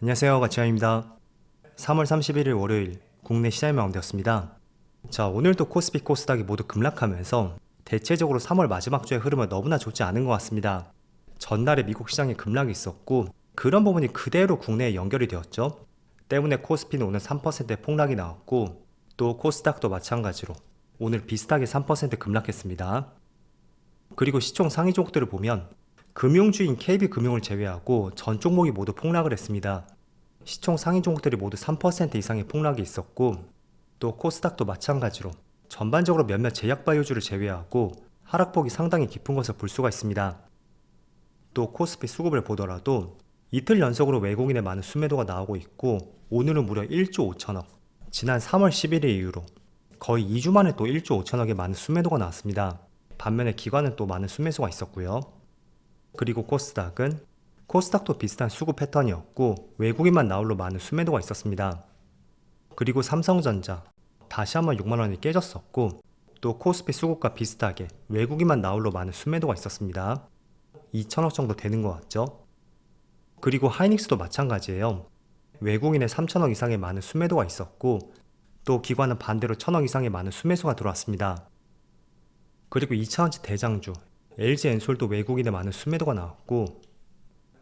안녕하세요, 가치아입니다. 3월 31일 월요일 국내 시장이 마감되었습니다. 자, 오늘도 코스피 코스닥이 모두 급락하면서 대체적으로 3월 마지막 주의 흐름은 너무나 좋지 않은 것 같습니다. 전날에 미국 시장에 급락이 있었고 그런 부분이 그대로 국내에 연결이 되었죠. 때문에 코스피는 오늘 3%의 폭락이 나왔고 또 코스닥도 마찬가지로 오늘 비슷하게 3% 급락했습니다. 그리고 시총 상위 종목들을 보면 금융주인 KB금융을 제외하고 전 종목이 모두 폭락을 했습니다. 시총 상위 종목들이 모두 3% 이상의 폭락이 있었고 또 코스닥도 마찬가지로 전반적으로 몇몇 제약바이오주를 제외하고 하락폭이 상당히 깊은 것을 볼 수가 있습니다. 또 코스피 수급을 보더라도 이틀 연속으로 외국인의 많은 순매도가 나오고 있고 오늘은 무려 1조 5천억, 지난 3월 11일 이후로 거의 2주 만에 또 1조 5천억의 많은 순매도가 나왔습니다. 반면에 기관은 또 많은 순매수가 있었고요. 그리고 코스닥도 비슷한 수급 패턴이었고 외국인만 나홀로 많은 순매도가 있었습니다. 그리고 삼성전자 다시 한번 6만원이 깨졌었고 또 코스피 수급과 비슷하게 외국인만 나홀로 많은 순매도가 있었습니다. 2천억 정도 되는 것 같죠? 그리고 하이닉스도 마찬가지예요. 외국인의 3천억 이상의 많은 순매도가 있었고 또 기관은 반대로 1천억 이상의 많은 순매수가 들어왔습니다. 그리고 2차원지 대장주 LG엔솔도 외국인의 많은 순매도가 나왔고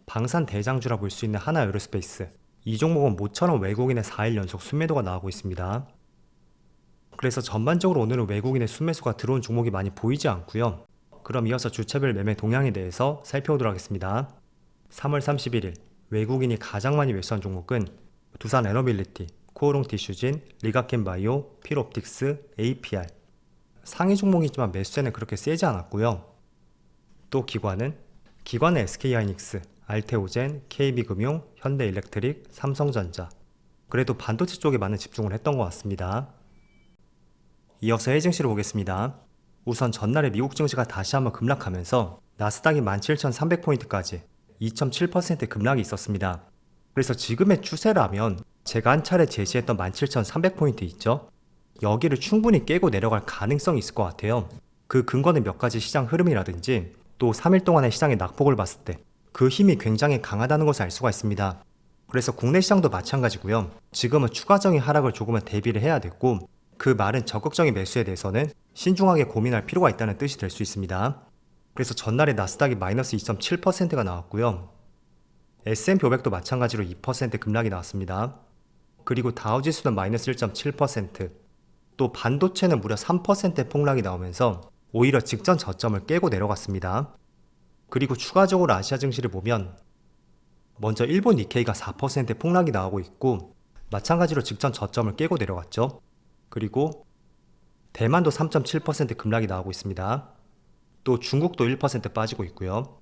방산 대장주라 볼 수 있는 하나에어로스페이스, 이 종목은 모처럼 외국인의 4일 연속 순매도가 나오고 있습니다. 그래서 전반적으로 오늘은 외국인의 순매수가 들어온 종목이 많이 보이지 않고요. 그럼 이어서 주차별 매매 동향에 대해서 살펴보도록 하겠습니다. 3월 31일 외국인이 가장 많이 매수한 종목은 두산에너빌리티, 코오롱티슈진, 리가켄바이오, 필옵틱스, APR. 상위 종목이지만 매수세는 그렇게 세지 않았고요. 또 기관은 SK하이닉스, 알테오젠, KB금융, 현대일렉트릭, 삼성전자. 그래도 반도체 쪽에 많은 집중을 했던 것 같습니다. 이어서 해증시를 보겠습니다. 우선 전날에 미국 증시가 다시 한번 급락하면서 나스닥이 17,300포인트까지 2.7% 급락이 있었습니다. 그래서 지금의 추세라면 제가 한 차례 제시했던 17,300포인트 있죠? 여기를 충분히 깨고 내려갈 가능성이 있을 것 같아요. 그 근거는 몇 가지 시장 흐름이라든지 또 3일 동안의 시장의 낙폭을 봤을 때 그 힘이 굉장히 강하다는 것을 알 수가 있습니다. 그래서 국내 시장도 마찬가지고요. 지금은 추가적인 하락을 조금은 대비를 해야 됐고 그 말은 적극적인 매수에 대해서는 신중하게 고민할 필요가 있다는 뜻이 될 수 있습니다. 그래서 전날에 나스닥이 마이너스 2.7%가 나왔고요. S&P 500도 마찬가지로 2% 급락이 나왔습니다. 그리고 다우지수는 마이너스 1.7%, 또 반도체는 무려 3%의 폭락이 나오면서 오히려 직전 저점을 깨고 내려갔습니다. 그리고 추가적으로 아시아 증시를 보면 먼저 일본 니케이가 4%의 폭락이 나오고 있고 마찬가지로 직전 저점을 깨고 내려갔죠. 그리고 대만도 3.7% 급락이 나오고 있습니다. 또 중국도 1% 빠지고 있고요.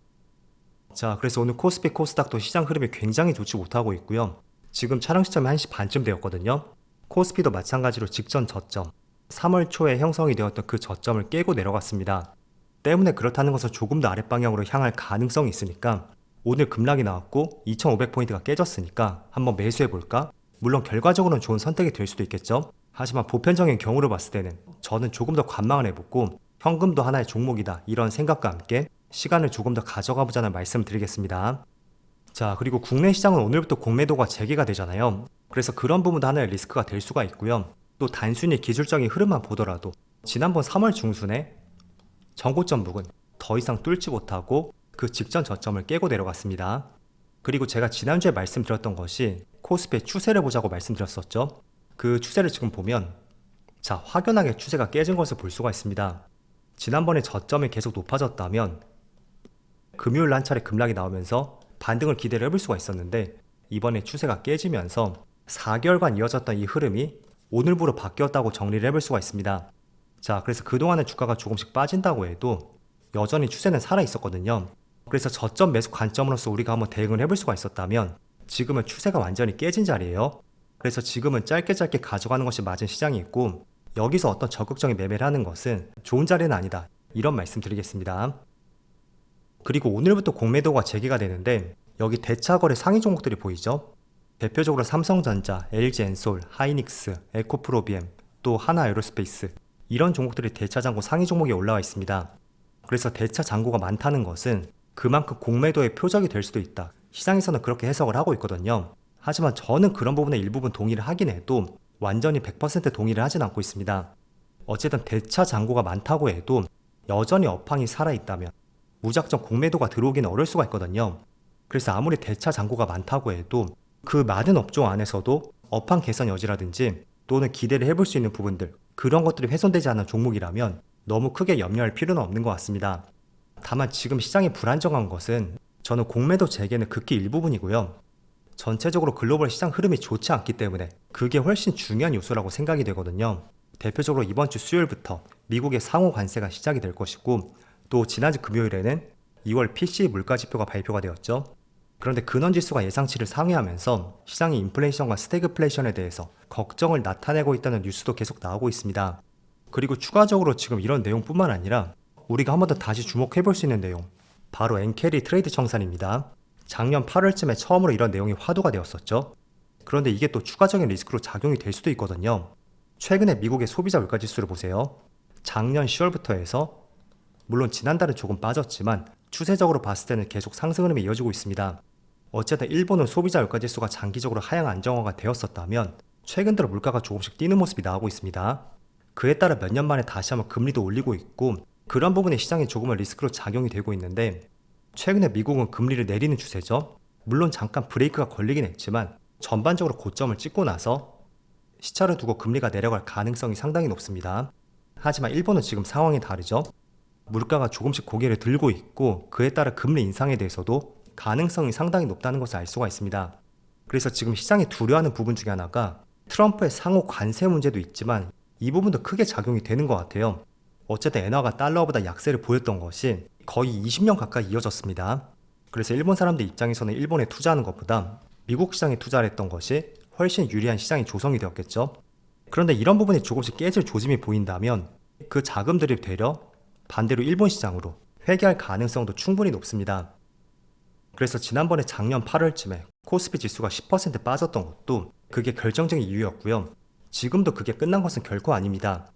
자, 그래서 오늘 코스피 코스닥도 시장 흐름이 굉장히 좋지 못하고 있고요. 지금 촬영 시점이 1시 반쯤 되었거든요. 코스피도 마찬가지로 직전 저점 3월 초에 형성이 되었던 그 저점을 깨고 내려갔습니다. 때문에 그렇다는 것은 조금 더 아랫방향으로 향할 가능성이 있으니까 오늘 급락이 나왔고 2500포인트가 깨졌으니까 한번 매수해볼까? 물론 결과적으로는 좋은 선택이 될 수도 있겠죠. 하지만 보편적인 경우를 봤을 때는 저는 조금 더 관망을 해보고 현금도 하나의 종목이다 이런 생각과 함께 시간을 조금 더 가져가 보자는 말씀을 드리겠습니다. 자, 그리고 국내 시장은 오늘부터 공매도가 재개가 되잖아요. 그래서 그런 부분도 하나의 리스크가 될 수가 있고요. 또 단순히 기술적인 흐름만 보더라도 지난번 3월 중순에 전고점 부근 더 이상 뚫지 못하고 그 직전 저점을 깨고 내려갔습니다. 그리고 제가 지난주에 말씀드렸던 것이 코스피의 추세를 보자고 말씀드렸었죠. 그 추세를 지금 보면 자, 확연하게 추세가 깨진 것을 볼 수가 있습니다. 지난번에 저점이 계속 높아졌다면 금요일 한 차례 급락이 나오면서 반등을 기대를 해볼 수가 있었는데 이번에 추세가 깨지면서 4개월간 이어졌던 이 흐름이 오늘부로 바뀌었다고 정리를 해볼 수가 있습니다. 자, 그래서 그동안은 주가가 조금씩 빠진다고 해도 여전히 추세는 살아있었거든요. 그래서 저점 매수 관점으로서 우리가 한번 대응을 해볼 수가 있었다면 지금은 추세가 완전히 깨진 자리예요. 그래서 지금은 짧게 가져가는 것이 맞은 시장이 있고 여기서 어떤 적극적인 매매를 하는 것은 좋은 자리는 아니다 이런 말씀 드리겠습니다. 그리고 오늘부터 공매도가 재개가 되는데 여기 대차거래 상위 종목들이 보이죠? 대표적으로 삼성전자, LG엔솔, 하이닉스, 에코프로비엠, 또 하나에어로스페이스 이런 종목들이 대차 잔고 상위 종목에 올라와 있습니다. 그래서 대차 잔고가 많다는 것은 그만큼 공매도의 표적이 될 수도 있다. 시장에서는 그렇게 해석을 하고 있거든요. 하지만 저는 그런 부분에 일부분 동의를 하긴 해도 완전히 100% 동의를 하진 않고 있습니다. 어쨌든 대차 잔고가 많다고 해도 여전히 업황이 살아있다면 무작정 공매도가 들어오기는 어려울 수가 있거든요. 그래서 아무리 대차 잔고가 많다고 해도 그 많은 업종 안에서도 업황 개선 여지라든지 또는 기대를 해볼 수 있는 부분들, 그런 것들이 훼손되지 않은 종목이라면 너무 크게 염려할 필요는 없는 것 같습니다. 다만 지금 시장이 불안정한 것은 저는 공매도 재개는 극히 일부분이고요. 전체적으로 글로벌 시장 흐름이 좋지 않기 때문에 그게 훨씬 중요한 요소라고 생각이 되거든요. 대표적으로 이번 주 수요일부터 미국의 상호 관세가 시작이 될 것이고, 또 지난주 금요일에는 2월 PCE 물가지표가 발표가 되었죠. 그런데 근원지수가 예상치를 상회하면서 시장이 인플레이션과 스태그플레이션에 대해서 걱정을 나타내고 있다는 뉴스도 계속 나오고 있습니다. 그리고 추가적으로 지금 이런 내용뿐만 아니라 우리가 한 번 더 다시 주목해 볼 수 있는 내용, 바로 엔캐리 트레이드 청산입니다. 작년 8월쯤에 처음으로 이런 내용이 화두가 되었었죠. 그런데 이게 또 추가적인 리스크로 작용이 될 수도 있거든요. 최근에 미국의 소비자 물가지수를 보세요. 작년 10월부터 해서 물론 지난달은 조금 빠졌지만 추세적으로 봤을 때는 계속 상승 흐름이 이어지고 있습니다. 어쨌든 일본은 소비자 물가지수가 장기적으로 하향 안정화가 되었었다면 최근 들어 물가가 조금씩 뛰는 모습이 나오고 있습니다. 그에 따라 몇 년 만에 다시 한번 금리도 올리고 있고, 그런 부분이 시장에 조금은 리스크로 작용이 되고 있는데, 최근에 미국은 금리를 내리는 추세죠. 물론 잠깐 브레이크가 걸리긴 했지만 전반적으로 고점을 찍고 나서 시차를 두고 금리가 내려갈 가능성이 상당히 높습니다. 하지만 일본은 지금 상황이 다르죠. 물가가 조금씩 고개를 들고 있고 그에 따라 금리 인상에 대해서도 가능성이 상당히 높다는 것을 알 수가 있습니다. 그래서 지금 시장이 두려워하는 부분 중에 하나가 트럼프의 상호 관세 문제도 있지만 이 부분도 크게 작용이 되는 것 같아요. 어쨌든 엔화가 달러보다 약세를 보였던 것이 거의 20년 가까이 이어졌습니다. 그래서 일본 사람들 입장에서는 일본에 투자하는 것보다 미국 시장에 투자를 했던 것이 훨씬 유리한 시장이 조성이 되었겠죠. 그런데 이런 부분이 조금씩 깨질 조짐이 보인다면 그 자금들이 되려 반대로 일본 시장으로 회귀할 가능성도 충분히 높습니다. 그래서 지난번에 작년 8월쯤에 코스피 지수가 10% 빠졌던 것도 그게 결정적인 이유였고요. 지금도 그게 끝난 것은 결코 아닙니다.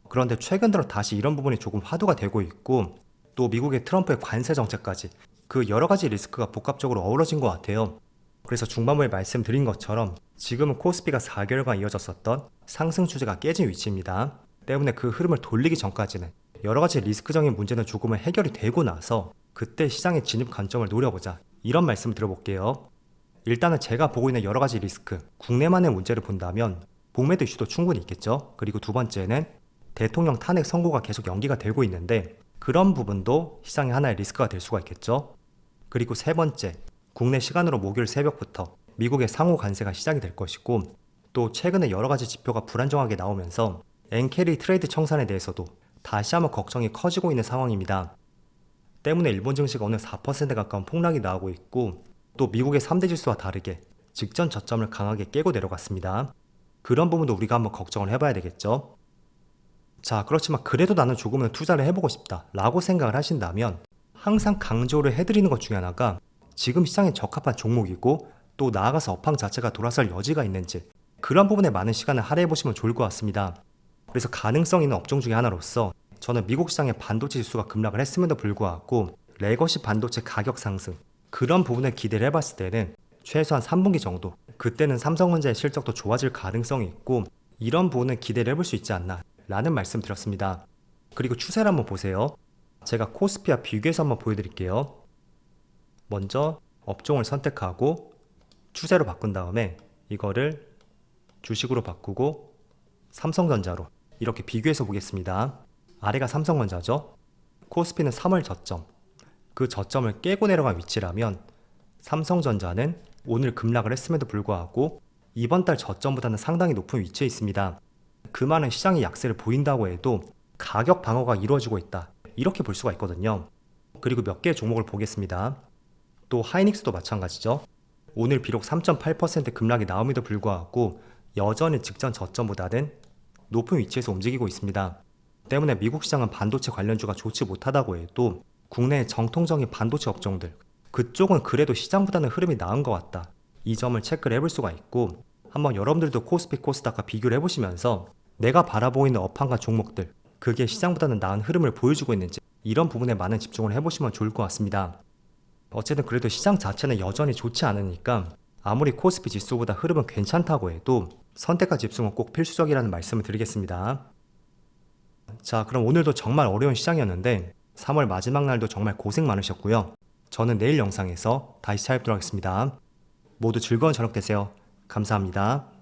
그런데 최근 들어 다시 이런 부분이 조금 화두가 되고 있고, 또 미국의 트럼프의 관세 정책까지 그 여러 가지 리스크가 복합적으로 어우러진 것 같아요. 그래서 중반부에 말씀드린 것처럼 지금은 코스피가 4개월간 이어졌었던 상승 추세가 깨진 위치입니다. 때문에 그 흐름을 돌리기 전까지는 여러 가지 리스크적인 문제는 조금은 해결이 되고 나서 그때 시장의 진입 관점을 노려보자, 이런 말씀을 드려볼게요. 일단은 제가 보고 있는 여러 가지 리스크, 국내만의 문제를 본다면 공매도 이슈도 충분히 있겠죠. 그리고 두 번째는 대통령 탄핵 선고가 계속 연기가 되고 있는데 그런 부분도 시장의 하나의 리스크가 될 수가 있겠죠. 그리고 세 번째, 국내 시간으로 목요일 새벽부터 미국의 상호 관세가 시작이 될 것이고, 또 최근에 여러 가지 지표가 불안정하게 나오면서 엔캐리 트레이드 청산에 대해서도 다시 한번 걱정이 커지고 있는 상황입니다. 때문에 일본 증시가 오늘 4% 가까운 폭락이 나오고 있고, 또 미국의 3대 지수와 다르게 직전 저점을 강하게 깨고 내려갔습니다. 그런 부분도 우리가 한번 걱정을 해봐야 되겠죠. 자, 그렇지만 그래도 나는 조금은 투자를 해보고 싶다 라고 생각을 하신다면 항상 강조를 해드리는 것 중에 하나가 지금 시장에 적합한 종목이고, 또 나아가서 업황 자체가 돌아설 여지가 있는지 그런 부분에 많은 시간을 할애해보시면 좋을 것 같습니다. 그래서 가능성 있는 업종 중에 하나로서 저는 미국 시장의 반도체 지수가 급락을 했음에도 불구하고 레거시 반도체 가격 상승, 그런 부분을 기대를 해봤을 때는 최소한 3분기 정도, 그때는 삼성전자의 실적도 좋아질 가능성이 있고 이런 부분은 기대를 해볼 수 있지 않나 라는 말씀 드렸습니다. 그리고 추세를 한번 보세요. 제가 코스피와 비교해서 한번 보여드릴게요. 먼저 업종을 선택하고 추세로 바꾼 다음에 이거를 주식으로 바꾸고 삼성전자로 이렇게 비교해서 보겠습니다. 아래가 삼성전자죠. 코스피는 3월 저점, 그 저점을 깨고 내려간 위치라면 삼성전자는 오늘 급락을 했음에도 불구하고 이번 달 저점보다는 상당히 높은 위치에 있습니다. 그 말은 시장이 약세를 보인다고 해도 가격 방어가 이루어지고 있다, 이렇게 볼 수가 있거든요. 그리고 몇 개의 종목을 보겠습니다. 또 하이닉스도 마찬가지죠. 오늘 비록 3.8% 급락이 나옴에도 불구하고 여전히 직전 저점보다는 높은 위치에서 움직이고 있습니다. 때문에 미국 시장은 반도체 관련주가 좋지 못하다고 해도 국내의 정통적인 반도체 업종들, 그쪽은 그래도 시장보다는 흐름이 나은 것 같다, 이 점을 체크를 해볼 수가 있고, 한번 여러분들도 코스피 코스닥과 비교를 해보시면서 내가 바라보이는 업황과 종목들, 그게 시장보다는 나은 흐름을 보여주고 있는지 이런 부분에 많은 집중을 해보시면 좋을 것 같습니다. 어쨌든 그래도 시장 자체는 여전히 좋지 않으니까 아무리 코스피 지수보다 흐름은 괜찮다고 해도 선택과 집중은 꼭 필수적이라는 말씀을 드리겠습니다. 자, 그럼 오늘도 정말 어려운 시장이었는데 3월 마지막 날도 정말 고생 많으셨고요. 저는 내일 영상에서 다시 찾아뵙도록 하겠습니다. 모두 즐거운 저녁 되세요. 감사합니다.